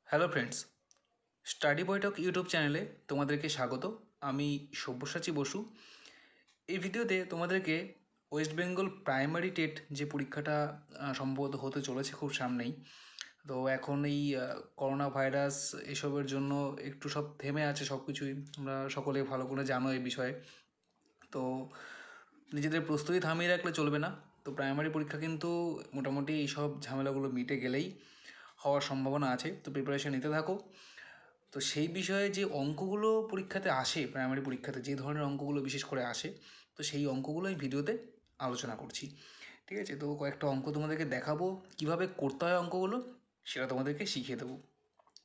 Hello friends, study বৈঠক YouTube চ্যানেলে তোমাদেরকে স্বাগত। আমি সব্যসাচী বসু। এই ভিডিওতে তোমাদেরকে ওয়েস্ট বেঙ্গল প্রাইমারি টেট যে পরীক্ষাটা সম্ভবত হতে চলেছে খুব সামনেই, তো এখন এই করোনা ভাইরাস এসবের জন্য একটু সব থেমে আছে সব কিছুই। তোমরা সকলে ভালো করে জানো এই বিষয়ে। তো নিজেদের প্রস্তুতি থামিয়ে রাখলে চলবে না। তো প্রাইমারি পরীক্ষা কিন্তু মোটামুটি এইসব ঝামেলাগুলো মিটে গেলেই হওয়ার সম্ভাবনা আছে, তো প্রিপারেশন নিতে থাকো। তো সেই বিষয়ে যে অঙ্কগুলো পরীক্ষাতে আসে, প্রাইমারি পরীক্ষাতে যে ধরনের অঙ্কগুলো বিশেষ করে আসে, তো সেই অঙ্কগুলো এই ভিডিওতে আলোচনা করছি। ঠিক আছে, তো কয়েকটা অঙ্ক তোমাদেরকে দেখাবো, কিভাবে করতে হয় অঙ্কগুলো সেটা তোমাদেরকে শিখিয়ে দেবো।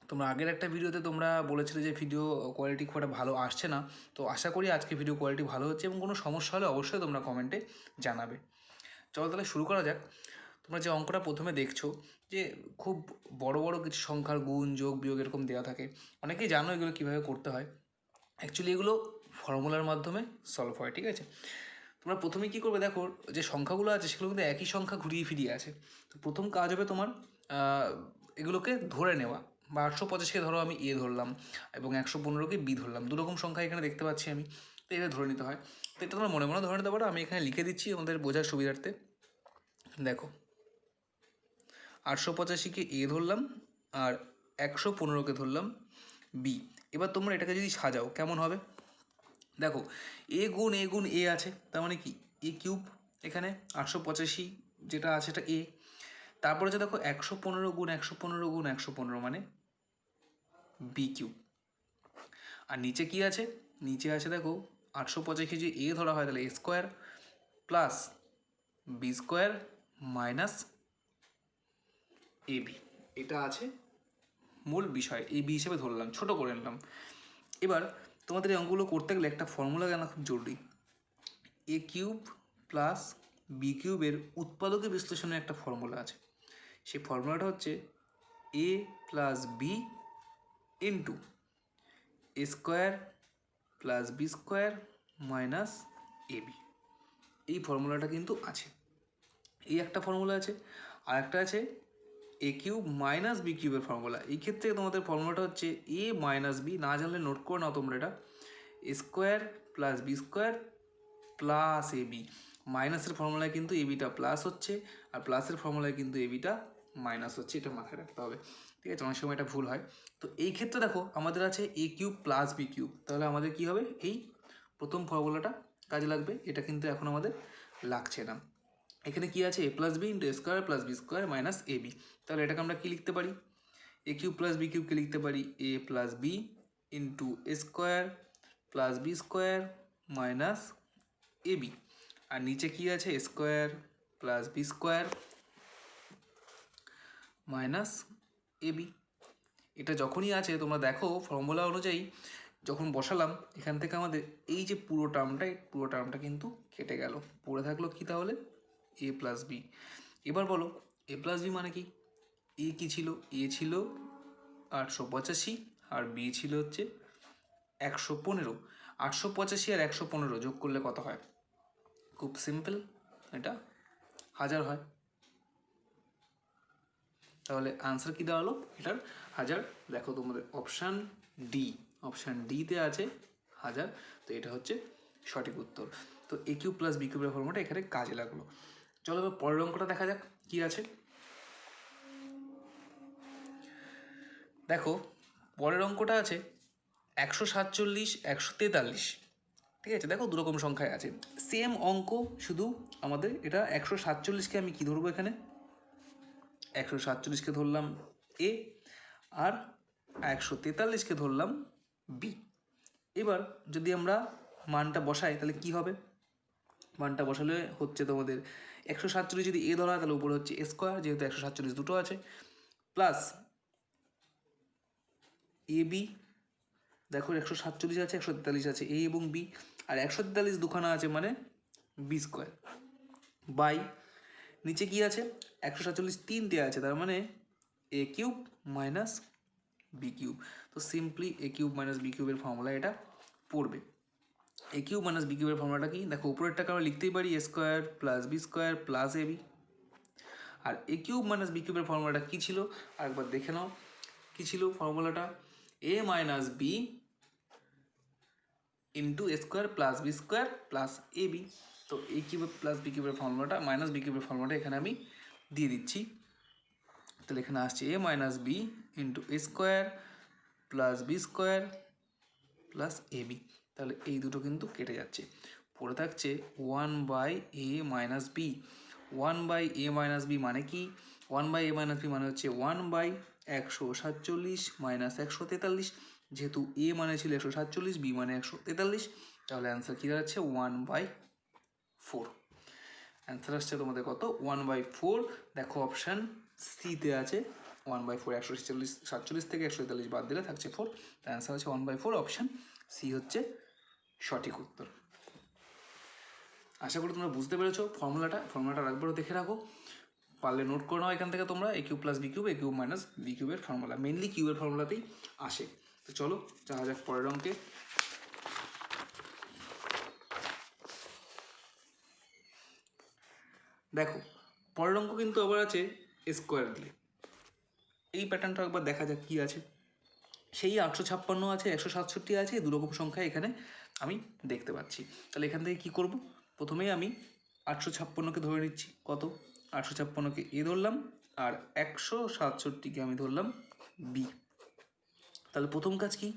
তোমরা আগের একটা ভিডিওতে তোমরা বলেছিলে যে ভিডিও কোয়ালিটি খুব একটা ভালো আসছে না, তো আশা করি আজকে ভিডিও কোয়ালিটি ভালো হচ্ছে, এবং কোনো সমস্যা হলে অবশ্যই তোমরা কমেন্টে জানাবে। চলো তাহলে শুরু করা যাক। তোমরা যে অঙ্কটা প্রথমে দেখছো, যে খুব বড় বড় কিছু সংখ্যার গুণ যোগ বিয়োগ এরকম দেওয়া থাকে, অনেকেই জানো এগুলো কীভাবে করতে হয়। অ্যাকচুয়ালি এগুলো ফর্মুলার মাধ্যমে সলভ হয়। ঠিক আছে, তোমরা প্রথমে কী করবে, দেখো যে সংখ্যাগুলো আছে সেগুলো কিন্তু একই সংখ্যা ঘুরিয়ে ফিরিয়ে আছে। তো প্রথম কাজ হবে তোমার এগুলোকে ধরে নেওয়া। বা 885কে ধরো আমি এ ধরলাম, এবং 115কে বি ধরলাম, দুরকম সংখ্যা এখানে দেখতে পাচ্ছি আমি। তো এভাবে ধরে নিতে হয়। তো এটা তোমরা মনে মনে ধরে নিতে পারো, আমি এখানে লিখে দিচ্ছি আমাদের বোঝার সুবিধার্থে। দেখো, 885কে এ ধরলাম আর 115কে ধরলাম বি। এবার তোমরা এটাকে যদি সাজাও কেমন হবে, দেখো এ গুণ এ আছে, তার মানে কি এ কিউব। এখানে 885 যেটা আছে এটা এ। তারপরে যে দেখো 115 গুণ 115 গুণ 115 মানে বি কিউব। আর নিচে কি আছে, নিচে আছে দেখো 885 যে এ ধরা হয় তাহলে A square plus B square minus A B. এটা আছে মূল বিষয়, এই বি হিসেবে ধরলাম, ছোট করে নিলাম। এবার তোমাদের এই অঙ্কগুলো করতে গেলে একটা ফর্মুলা জানা খুব জরুরি। এ কিউব প্লাস বি কিউবের উৎপাদকের বিশ্লেষণের একটা ফর্মুলা আছে। সেই ফর্মুলাটা হচ্ছে A plus B into A square plus B square minus A B. এই ফর্মুলাটা কিন্তু আছে, এই একটা ফর্মুলা আছে। আর একটা আছে এ কিউব মাইনাস বি কিউবের ফর্মুলা। এই ক্ষেত্রে তোমাদের ফর্মুলাটা হচ্ছে এ মাইনাস বি, না জানলে নোট করে নাও তোমরা এটা, A square plus B square plus A B. মাইনাসের ফর্মুলায় কিন্তু এ বিটা প্লাস হচ্ছে, আর প্লাসের ফর্মুলায় কিন্তু এ বিটা মাইনাস হচ্ছে, এটা মাথায় রাখতে হবে। ঠিক আছে, অনেক সময় এটা ভুল হয়। তো এই ক্ষেত্রে দেখো আমাদের আছে এ কিউব প্লাস বি কিউব, তাহলে আমাদের কি হবে, এই প্রথম ফর্মুলাটা কাজে লাগবে। এটা কিন্তু এখন আমাদের লাগছে না। এখানে কি আছে, A plus B into A square plus B square minus A B. তাহলে এটাকে আমরা কি লিখতে পারি, এ কিউব প্লাস বি কিউবকে লিখতে পারি A plus B into A square plus B square minus A B. আর নিচে কি আছে, A square plus B square minus A B. এটা যখনই আছে তোমরা দেখো ফর্মুলা অনুযায়ী যখন বসালাম, এখান থেকে আমাদের এই যে পুরো টার্মটা, এই পুরো টার্মটা কিন্তু কেটে গেল, পড়ে থাকলো কি তাহলে এ প্লাস বি। এবার বলো এ প্লাস বি মানে কি, এ কি ছিল, এ ছিল 885 আর বি ছিল হচ্ছে 115। 885 আর 115 যোগ করলে কত হয়, খুব সিম্পল, এটা 1000 হয়। তাহলে আনসার কী দাঁড়ালো এটার, 1000। দেখো তোমাদের অপশান ডি, অপশান ডিতে আছে 1000। তো এটা হচ্ছে সঠিক উত্তর। তো এ কিউব প্লাস বি কিউবের ফর্মুলাটা এখানে কাজে লাগলো। চলো এবার পরের অঙ্কটা দেখা যাক কি আছে। দেখো পরের অঙ্কটা আছে 147 143। ঠিক আছে, দেখো দুরকম সংখ্যায় আছে, সেম অঙ্ক, শুধু আমাদের এটা 147কে আমি কি ধরবো, এখানে 147কে ধরলাম এ, আর 143কে ধরলাম বি। এবার যদি আমরা মানটা বসাই তাহলে কি হবে, মানটা বসালে হচ্ছে তোমাদের 147 যদি এ ধরা হয় তাহলে উপরে হচ্ছে এ স্কোয়ার, যেহেতু 147 দুটো আছে, প্লাস এ বি। দেখো 147 আছে 143 আছে, এ এবং বি, আর 143 দুখানা আছে মানে বি স্কোয়ার, বাই নিচে কি আছে 147 তিনটে আছে, তার মানে A cube minus B cube. তো সিম্পলি এ কিউব মাইনাস বি কিউবের ফর্মুলা এটা পড়বে। এ কিউব মাইনাস বি কিউবের ফর্মুলাটা কি, দেখো উপরেরটাকে আমরা লিখতেই পারি A square plus B square plus A B. আর এ কিউব মাইনাস বি কিউবের ফর্মুলাটা কী ছিল আরেকবার দেখে নাও, কী ছিল ফর্মুলাটা? A minus B into A square plus B square plus A B. তো এ কিউবের প্লাস বি কিউবের ফর্মুলাটা মাইনাস বি কিউবের ফর্মুলাটা এখানে আমি দিয়ে দিচ্ছি। তাহলে এখানে আসছে A minus B into A square plus B square plus A B. তাহলে এই দুটো কিন্তু কেটে যাচ্ছে, পড়ে থাকছে one by A minus B. One by A minus B মানে কি? One by A minus B মানে হচ্ছে ওয়ান বাই 147 মাইনাস 143। যেহেতু এ মানে ছিল 147, বি মানে 143, তাহলে অ্যান্সার কী দাঁড়াচ্ছে? 1/4। অ্যান্সার আসছে তোমাদের কত? 1/4। দেখো অপশান সিতে আছে 1/4। 147 থেকে 143 বাদ দিলে থাকছে 4। অ্যান্সার হচ্ছে 1/4। অপশান সি হচ্ছে সঠিক উত্তর। আশা করি তোমরা বুঝতে পেরেছো ফর্মুলাটা আরেকবারও দেখে রাখো, পারলে নোট করে নাও এখান থেকে তোমরা। এ কিউব প্লাস বি কিউব, এ কিউব মাইনাস বি কিউবের ফর্মুলা মেনলি কিউবের ফর্মুলাতেই আসে। তো চলো যাওয়া যাক পরের অঙ্কে। দেখো পরের অঙ্ক কিন্তু আবার আছে স্কোয়ার দিয়ে। এই প্যাটার্নটা একবার দেখা যাক কী আছে। সেই 856 আছে, 167 আছে, দুরকম সংখ্যা এখানে আমি দেখতে পাচ্ছি। তাহলে এখান থেকে কী করব? প্রথমেই আমি 856কে ধরে নিচ্ছি। কত? 856কে এ ধরলাম আর 167কে আমি ধরলাম বি। তাহলে প্রথম কাজ কি?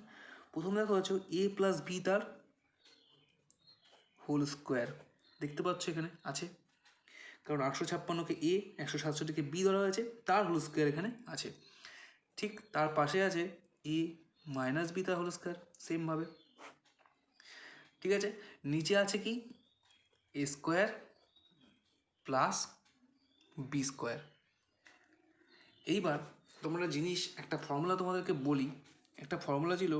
প্রথম দেখো হচ্ছে এ প্লাস বি তার হোল স্কোয়ার। দেখতে পাচ্ছ এখানে আছে, কারণ 856কে এ, 167কে বি ধরা হয়েছে, তার হোল স্কোয়ার এখানে আছে। ঠিক তার পাশে আছে এ মাইনাস বি তার হোল স্কোয়ার, সেমভাবে। ঠিক আছে, নিচে আছে কি? এ স্কোয়ার প্লাস বি স্কোয়ার। এইবার তোমরা জিনিস, একটা ফর্মুলা তোমাদেরকে বলি। একটা ফর্মুলা ছিল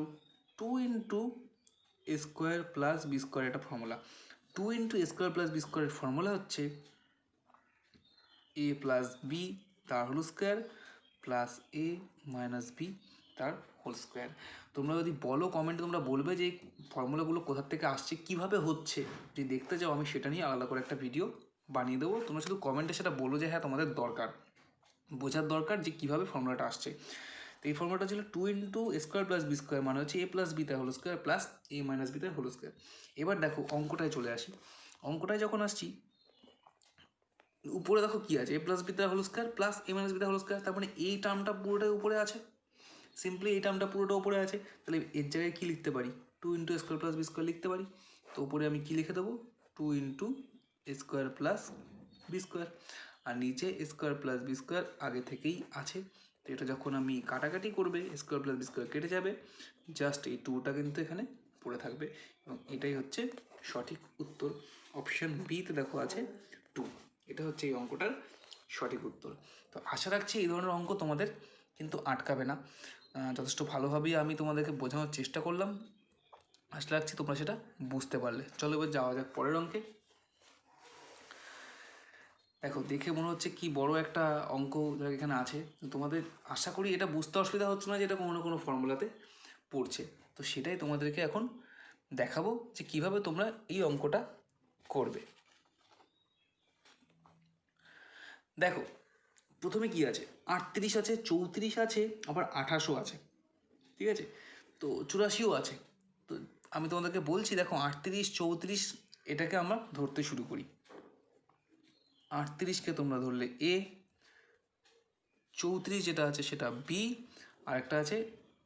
2 into A square plus B square. একটা formula 2 into A square plus B স্কোয়ারের ফর্মুলা হচ্ছে এ প্লাস বি তার whole square plus A minus B তার হোল স্কোয়ার। তোমরা যদি বলো কমেন্টে, তোমরা বলবে যে এই ফর্মুলাগুলো কোথা থেকে আসছে, কিভাবে হচ্ছে। যদি দেখতে চাও আমি সেটা নিয়ে আলাদা করে একটা ভিডিও বানিয়ে দেবো। তোমরা শুধু কমেন্টে সেটা বলো যে হ্যাঁ তোমাদের দরকার, বোঝার দরকার যে কীভাবে ফর্মুলাটা আসছে। তো এই ফর্মুলাটা ছিল 2 into A square plus B square মানে হচ্ছে এ প্লাস বি তার whole square plus A minus B তার হোল স্কোয়ার। এবার দেখো অঙ্কটায় চলে আসি। অঙ্কটায় যখন আসছি, উপরে দেখো কী আছে? এ প্লাস বি তার whole square plus A minus B তার হোল স্কোয়ার। তার মানে এই টার্মটা পুরোটাই উপরে আছে, সিম্পলি এই টার্মটা পুরোটা উপরে আছে। তাহলে এর জায়গায় কী লিখতে পারি? 2 into A square plus B square লিখতে পারি। তো উপরে আমি কী লিখে দেবো? 2 into A square plus B square. আর নিচে এ স্কোয়ার প্লাস বি স্কোয়ার আগে থেকেই আছে। তো এটা যখন আমি কাটাকাটি করবে, স্কোয়ার প্লাস বি স্কোয়ার কেটে যাবে, জাস্ট এই 2টা কিন্তু এখানে পড়ে থাকবে, এবং এটাই হচ্ছে সঠিক উত্তর। অপশান বিতে দেখো আছে 2। এটা হচ্ছে এই অঙ্কটার সঠিক উত্তর। তো আশা রাখছি এই ধরনের অঙ্ক তোমাদের কিন্তু আটকাবে না। যথেষ্ট ভালোভাবেই আমি তোমাদেরকে বোঝানোর চেষ্টা করলাম। আশা রাখছি তোমরা সেটা বুঝতে পারলে। চলো এবার যাওয়া যাক পরের অঙ্কে। দেখো দেখে মনে হচ্ছে কি বড় একটা অঙ্ক এখানে আছে। তোমাদের আশা করি এটা বুঝতে অসুবিধা হচ্ছে না যে এটা কোনো না কোনো ফর্মুলাতে পড়ছে। তো সেটাই তোমাদেরকে এখন দেখাবো যে কিভাবে তোমরা এই অঙ্কটা করবে। দেখো প্রথমে কি আছে? 38 আছে, 34 আছে, আবার 28ও আছে। ঠিক আছে, তো 84ও আছে। তো আমি তোমাদেরকে বলছি, দেখো 38, 34 এটাকে আমরা ধরতে শুরু করি। 38কে তোমরা ধরলে এ, 34 যেটা আছে সেটা বি, আর একটা আছে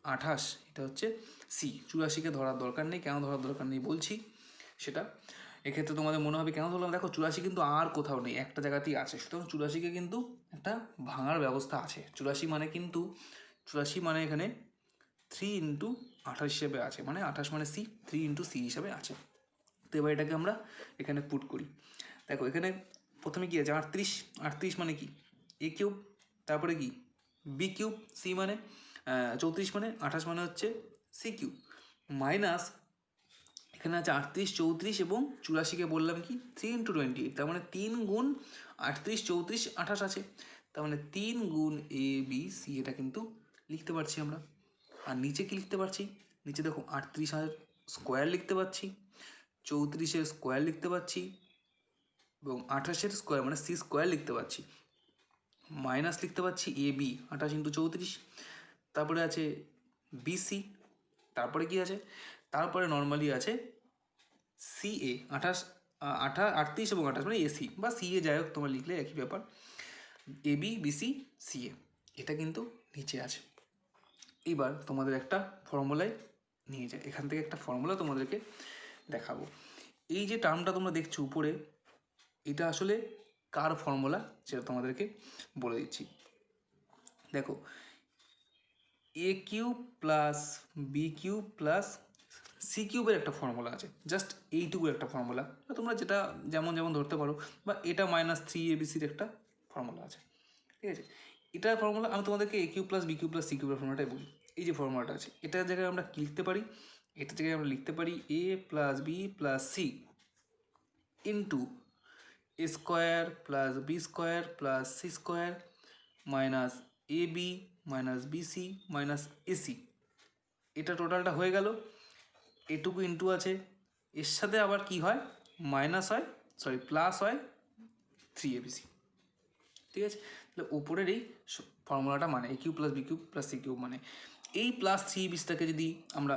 28, এটা হচ্ছে সি। 84কে ধরার দরকার নেই। কেন ধরার দরকার নেই বলছি সেটা। এক্ষেত্রে তোমাদের মনে হবে কেন ধরলাম? দেখো 84 কিন্তু আর কোথাও নেই, একটা জায়গাতেই আছে। সুতরাং 84কে কিন্তু একটা ভাঙার ব্যবস্থা আছে। 84 মানে কিন্তু 84 মানে এখানে 3 ইন্টু 28 হিসেবে আছে, মানে 28 মানে সি, 3 ইন্টু সি হিসাবে আছে। তো এবার এটাকে আমরা এখানে পুট করি। দেখো এখানে প্রথমে কি আছে? 38। 38 মানে কি? এ কিউব, তারপরে কি বি কিউব, সি মানে 34 মানে 28 মানে হচ্ছে সি কিউব, মাইনাস এখানে আছে 38, 34 এবং 84কে বললাম কি 3 ইন্টু 28, তার মানে 3 গুণ 38, 34, 28 আছে। তার মানে 3 গুণ এ বি সি, এটা কিন্তু লিখতে পারছি আমরা। আর নিচে কি লিখতে পারছি? নিচে দেখো 38 স্কোয়ার লিখতে পারছি, 34-এর স্কোয়ার লিখতে পারছি, এবং 28-এর স্কোয়ার মানে সি স্কোয়ার লিখতে পারছি, মাইনাস লিখতে পারছি এ বি 28 ইন্টু 34। তারপরে আছে বিসি, তারপরে কি আছে, তারপরে নর্মালি আছে সিএ 38 এবং 28 মানে এসি বা সিএ, যাই হোক তোমরা লিখলে একই ব্যাপার। এবি বিসি সিএ এটা কিন্তু নিচে আছে। এবার তোমাদের একটা ফর্মুলায় নিয়ে যায়, এখান থেকে একটা ফর্মুলা তোমাদেরকে দেখাবো। এই যে টার্মটা তোমরা দেখছো উপরে, এটা আসলে কার ফর্মুলা সেটা তোমাদেরকে বলে দিচ্ছি। দেখো, A cube plus B cube plus C কিউবের একটা ফর্মুলা আছে, জাস্ট এইটুকুর একটা ফর্মুলা, তোমরা যেটা যেমন যেমন ধরতে পারো, বা এটা -3abcর একটা ফর্মুলা আছে, ঠিক আছে। এটার ফর্মুলা আমি তোমাদেরকে A cube plus B cube plus C কিউবের ফর্মুলাটাই বলি। এই যে ফর্মুলাটা আছে, এটার জায়গায় আমরা কী লিখতে পারি, এটার জায়গায় আমরা লিখতে পারি A plus B plus C into A square plus B square plus C square minus A B minus BC minus AC. এটা টোটালটা হয়ে গেল, এটুকু ইন্টু আছে, এর সাথে আবার কি হয়, মাইনাস হয়, সরি প্লাস হয় 3abc, ঠিক আছে। তাহলে উপরের এই ফর্মুলাটা মানে A cube plus B cube plus C cube মানে এই প্লাস 3abcটাকে যদি আমরা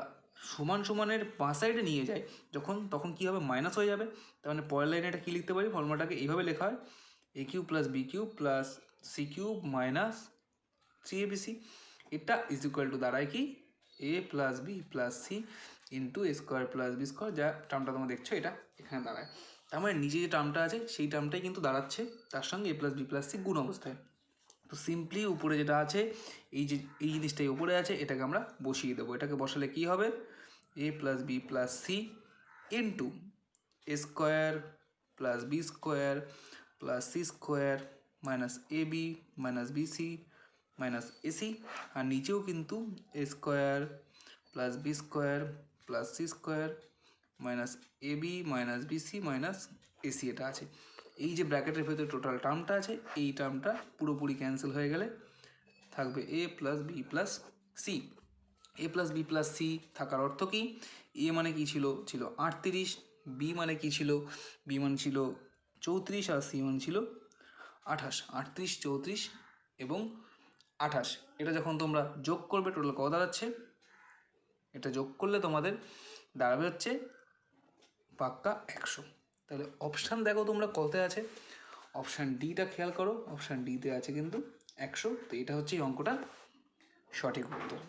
সমান সমানের বাঁ সাইডে নিয়ে যাই যখন, তখন কী হবে, মাইনাস হয়ে যাবে। তার মানে পরের লাইনে এটা কী লিখতে পারি, ফর্মুলাটাকে এইভাবে লেখা হয় A cube plus B cube plus C cube minus 3abc। এটা ইজ ইকুয়াল টু দাঁড়ায় কি, A plus B plus C into A square plus B square, যা টার্মটা তোমরা দেখছো এটা এখানে দাঁড়ায়। তার মানে নিচে যে টার্মটা আছে সেই টার্মটাই কিন্তু দাঁড়াচ্ছে তার সঙ্গে এ প্লাস বি প্লাস সি গুণ অবস্থায়। তো সিম্পলি উপরে যেটা আছে, এই যে এই জিনিসটাই উপরে আছে, এটাকে আমরা বসিয়ে দেবো। এটাকে বসালে কি হবে, A plus B plus C into A square plus B square plus C square minus A B minus BC minus AC, আর নিচেও কিন্তু A square plus B square plus C square minus A B minus BC minus AC এটা আছে। এই যে ব্র্যাকেটের ভেতরে total টার্মটা আছে, এই টার্মটা পুরোপুরি ক্যান্সেল হয়ে গেলে থাকবে এ প্লাস বি প্লাস সি। এ প্লাস বি প্লাস সি থাকার অর্থ কি, এ মানে কি ছিল, ছিল 38, বি মানে কি ছিল, বি মানে ছিল 34, আর সি মানে ছিল 28। 38, 34 এবং 28, এটা যখন তোমরা যোগ করবে টোটাল কত দাঁড়াচ্ছে, এটা যোগ করলে তোমাদের দাঁড়াবে হচ্ছে পাক্কা 100। তাহলে অপশান দেখো তোমরা কত আছে, অপশান ডিটা খেয়াল করো, অপশান ডিতে আছে কিন্তু 100। তো এটা হচ্ছে এই অঙ্কটার সঠিক উত্তর।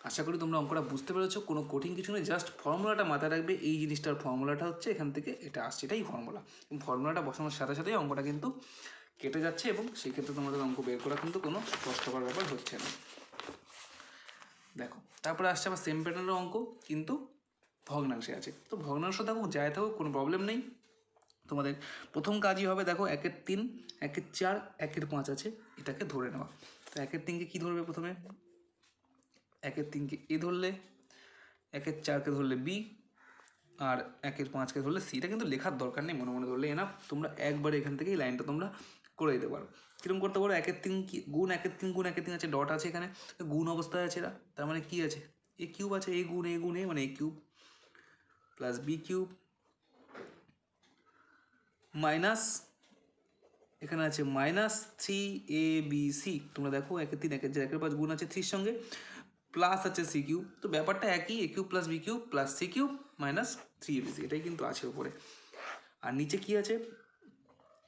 আশা করি তোমরা অঙ্কটা বুঝতে পেরেছো, কোনো কঠিন কিছু নেই, জাস্ট ফর্মুলাটা মাথায় রাখবে, এই জিনিসটার ফর্মুলাটা হচ্ছে এখান থেকে এটা আসছে, এটাই ফর্মুলা। এবং ফর্মুলাটা বসানোর সাথে সাথেই অঙ্কটা কিন্তু কেটে যাচ্ছে, এবং সেক্ষেত্রে তোমাদের অঙ্ক বের করা কিন্তু কোনো কষ্টকর ব্যাপার হচ্ছে না। দেখো তারপরে আসছে আবার সেম প্যাটার্নের অঙ্ক, কিন্তু ভগ্নাংশে আছে। তো ভগ্নাংশ থাকুক যাই থাকুক কোনো প্রবলেম নেই, তোমাদের প্রথম কাজই হবে, দেখো 1-এর 3, 1-এর 4, 1-এর 5 আছে, এটাকে ধরে নেওয়া। তো 1-এর 3কে কী ধরবে, প্রথমে 1-এর 3কে এ ধরলে, 1-এর 4কে ধরলে বি, আর 1-এর 5কে ধরলে সি। এটা কিন্তু লেখার দরকার নেই, মনে মনে ধরলে এনাফ। তোমরা একবারে এখান থেকে এই লাইনটা তোমরা করে দিতে পারো। কীরকম করতে পারো, 1-এর 3 গুণ 1-এর 3 গুণ 1-এর 3 আছে, ডট আছে এখানে, গুণ অবস্থায় আছে এরা, তার মানে কি আছে, এ কিউব আছে, এ গুণ এ গুণ এ মানে A cube plus B cube minus এখানে আছে মাইনাস 3abc। তোমরা দেখো 1-এর 3, 1-এর 4, 1-এর 5 গুণ আছে 3 সঙ্গে, প্লাস আছে সি কিউব। তো ব্যাপারটা একই, A cube plus B cube plus C cube minus 3abc, এটাই কিন্তু আছে উপরে। আর নিচে কি আছে,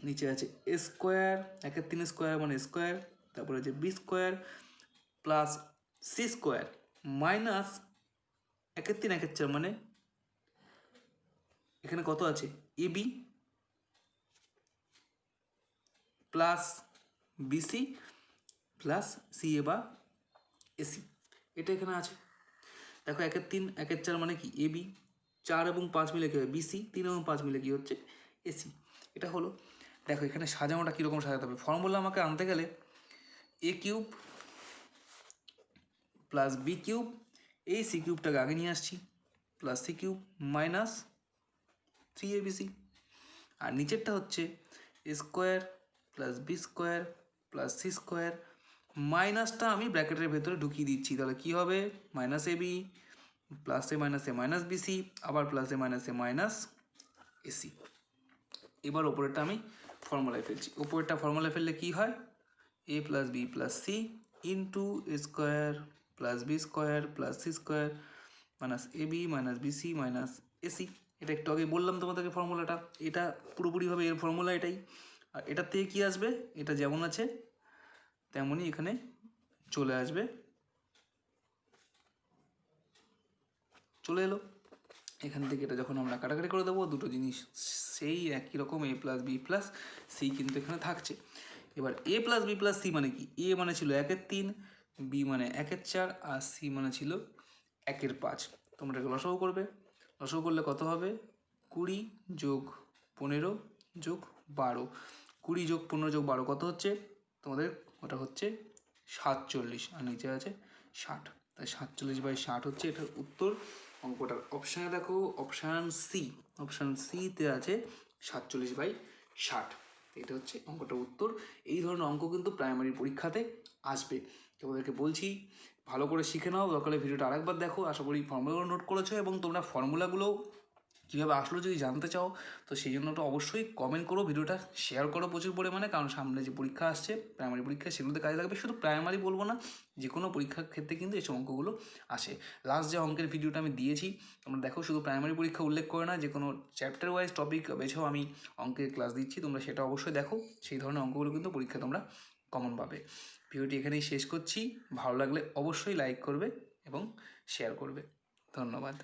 নিচে আছে এ স্কোয়ার, 1-এর 3 স্কোয়ার মানে স্কোয়ার, তারপরে আছে B square plus C square minus 1-এর 3, 1-এর 4 মানে এখানে কত আছে, A B plus BC plus C A বা এসি, এটা এখানে আছে। দেখো 1-এর 3, 1-এর 4 মানে কি, এ বি, 4 এবং 5 মিলে কী হবে বিসি, 3 এবং 5 মিলে কী হচ্ছে এসি, এটা হলো। দেখো এখানে সাজানোটা কীরকম সাজাতে হবে, ফর্মুলা আমাকে আনতে গেলে A cube plus B cube, এই সি কিউবটাকে আগে নিয়ে আসছি, plus C cube minus 3abc, আর নিচেরটা হচ্ছে A square plus B square plus C square, মাইনাসটা আমি ব্র্যাকেটের ভেতরে ঢুকিয়ে দিচ্ছি, তাহলে কী হবে, minus A B plus A minus BC আবার প্লাস এ মাইনাস এসি। এবার ওপরেরটা আমি ফর্মুলায় ফেলছি, ওপরেরটা ফর্মুলায় ফেললে কী হয়, A plus B plus C into A square plus B square plus C square minus A B minus BC minus AC. এটা একটু আগে বললাম তোমাদেরকে ফর্মুলাটা, এটা পুরোপুরিভাবে এর ফর্মুলা এটাই। আর এটার থেকে কী আসবে, এটা যেমন আছে তেমনই এখানে চলে আসবে, চলে এলো। এখান থেকে এটা যখন আমরা কাটাকাটি করে দেবো, দুটো জিনিস সেই একই রকম, এ প্লাস বি প্লাস সি কিন্তু এখানে থাকছে। এবার এ প্লাস বি প্লাস সি মানে কি, এ মানে ছিল 1/3, বি মানে 1/4, আর সি মানে ছিল 1/5। তোমরা এটাকে লসাগু করবে, লসাগু করলে কত হবে, 20 যোগ 15 যোগ 12, 20 যোগ 15 যোগ 12 কত হচ্ছে তোমাদের, ওটা হচ্ছে 47, আর নিচে আছে 60, তাই 47/60 হচ্ছে এটার উত্তর। অঙ্কটার অপশানে দেখো, অপশান সিতে আছে 47/60, এটা হচ্ছে অঙ্কটার উত্তর। এই ধরনের অঙ্ক কিন্তু প্রাইমারি পরীক্ষাতে আসবে। তোমাদেরকে বলছি ভালো করে শিখে নাও, দরকারে ভিডিওটা আরেকবার দেখো, আশা করি ফর্মুলাগুলো নোট করেছো, এবং তোমরা ফর্মুলাগুলো কীভাবে আসলো যদি জানতে চাও তো সেই জন্য তো অবশ্যই কমেন্ট করো, ভিডিওটা শেয়ার করো প্রচুর পরিমাণে, কারণ সামনে যে পরীক্ষা আসছে প্রাইমারি পরীক্ষা সেগুলোতে কাজে লাগবে। শুধু প্রাইমারি বলবো না, যে কোনো পরীক্ষার ক্ষেত্রে কিন্তু এইসব অঙ্কগুলো আসে। লাস্ট যে অঙ্কের ভিডিওটা আমি দিয়েছি তোমরা দেখো, শুধু প্রাইমারি পরীক্ষা উল্লেখ করে না, যে কোনো চ্যাপ্টার ওয়াইজ টপিক বেছেও আমি অঙ্কের ক্লাস দিচ্ছি, তোমরা সেটা অবশ্যই দেখো। সেই ধরনের অঙ্কগুলো কিন্তু পরীক্ষা তোমরা কমন পাবে। ভিডিওটি এখানেই শেষ করছি, ভালো লাগলে অবশ্যই লাইক করবে এবং শেয়ার করবে। ধন্যবাদ।